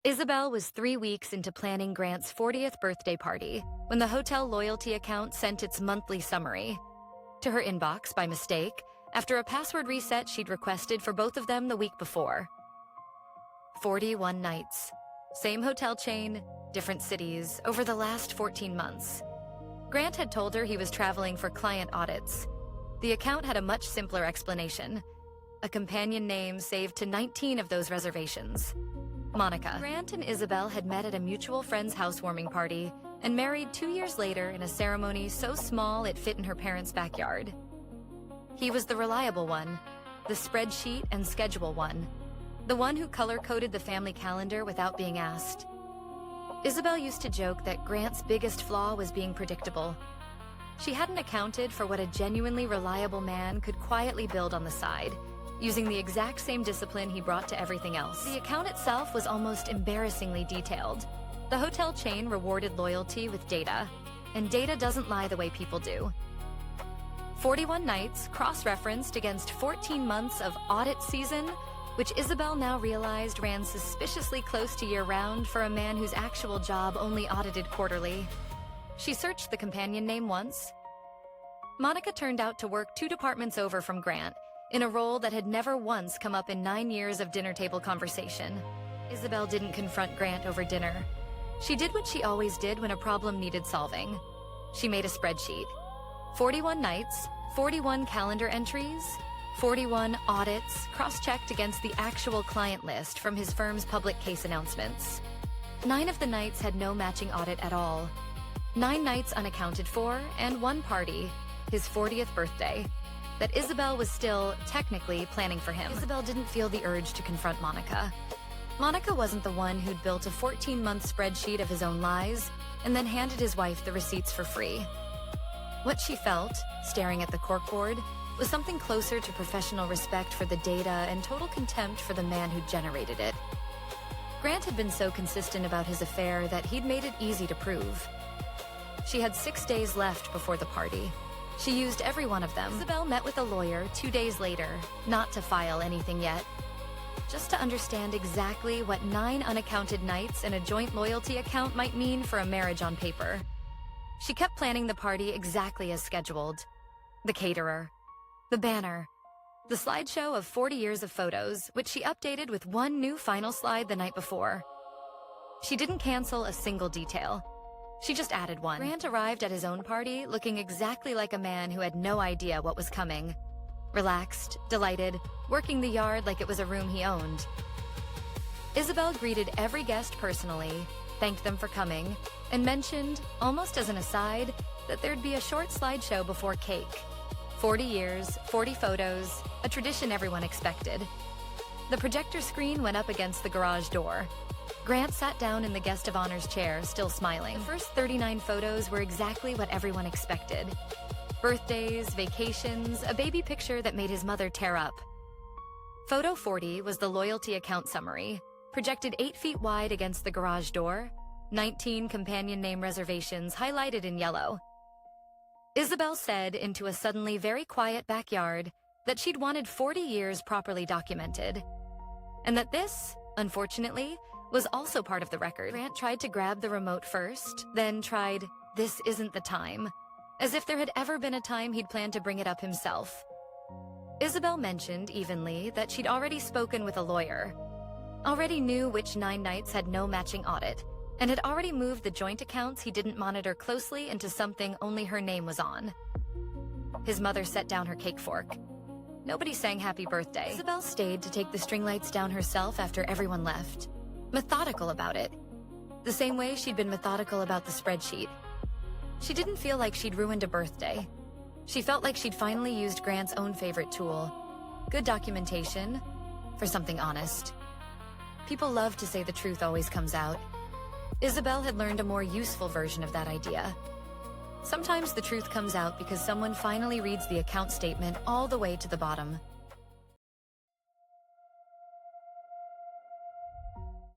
Isabel was 3 weeks into planning Grant's 40th birthday party when the hotel loyalty account sent its monthly summary to her inbox by mistake after a password reset she'd requested for both of them the week before. 41 nights. Same hotel chain, different cities, over the last 14 months. Grant had told her he was traveling for client audits. The account had a much simpler explanation. A companion name saved to 19 of those reservations. Monica. Grant and Isabel had met at a mutual friend's housewarming party and married 2 years later in a ceremony so small it fit in her parents' backyard. He was the reliable one, the spreadsheet and schedule one, the one who color-coded the family calendar without being asked. Isabel used to joke that Grant's biggest flaw was being predictable. She hadn't accounted for what a genuinely reliable man could quietly build on the side, using the exact same discipline he brought to everything else. The account itself was almost embarrassingly detailed. The hotel chain rewarded loyalty with data, and data doesn't lie the way people do. 41 nights cross-referenced against 14 months of audit season, which Isabel now realized ran suspiciously close to year-round for a man whose actual job only audited quarterly. She searched the companion name once. Monica turned out to work 2 departments over from Grant, in a role that had never once come up in 9 years of dinner table conversation. Isabel didn't confront Grant over dinner. She did what she always did when a problem needed solving. She made a spreadsheet. 41 nights, 41 calendar entries, 41 audits, cross-checked against the actual client list from his firm's public case announcements. 9 of the nights had no matching audit at all. 9 nights unaccounted for, and 1 party, his 40th birthday, that Isabel was still, technically, planning for him. Isabel didn't feel the urge to confront Monica. Monica wasn't the one who'd built a 14-month spreadsheet of his own lies and then handed his wife the receipts for free. What she felt, staring at the corkboard, was something closer to professional respect for the data and total contempt for the man who generated it. Grant had been so consistent about his affair that he'd made it easy to prove. She had 6 days left before the party. She used every one of them. Isabel met with a lawyer 2 days later, not to file anything yet, just to understand exactly what 9 unaccounted nights in a joint loyalty account might mean for a marriage on paper. She kept planning the party exactly as scheduled. The caterer, the banner, the slideshow of 40 years of photos, which she updated with 1 new final slide the night before. She didn't cancel a single detail. She just added 1. Grant arrived at his own party looking exactly like a man who had no idea what was coming. Relaxed, delighted, working the yard like it was a room he owned. Isabel greeted every guest personally, thanked them for coming, and mentioned, almost as an aside, that there'd be a short slideshow before cake. 40 years, 40 photos, a tradition everyone expected. The projector screen went up against the garage door. Grant sat down in the guest of honor's chair, still smiling. The first 39 photos were exactly what everyone expected. Birthdays, vacations, a baby picture that made his mother tear up. Photo 40 was the loyalty account summary, projected 8 feet wide against the garage door, 19 companion name reservations highlighted in yellow. Isabel said into a suddenly very quiet backyard that she'd wanted 40 years properly documented, and that this, unfortunately, was also part of the record. Grant tried to grab the remote first, then tried, "This isn't the time," as if there had ever been a time he'd planned to bring it up himself. Isabel mentioned, evenly, that she'd already spoken with a lawyer, already knew which 9 nights had no matching audit, and had already moved the joint accounts he didn't monitor closely into something only her name was on. His mother set down her cake fork. Nobody sang happy birthday. Isabel stayed to take the string lights down herself after everyone left. Methodical about it. The same way she'd been methodical about the spreadsheet. She didn't feel like she'd ruined a birthday. She felt like she'd finally used Grant's own favorite tool. Good documentation for something honest. People love to say the truth always comes out. Isabel had learned a more useful version of that idea. Sometimes the truth comes out because someone finally reads the account statement all the way to the bottom.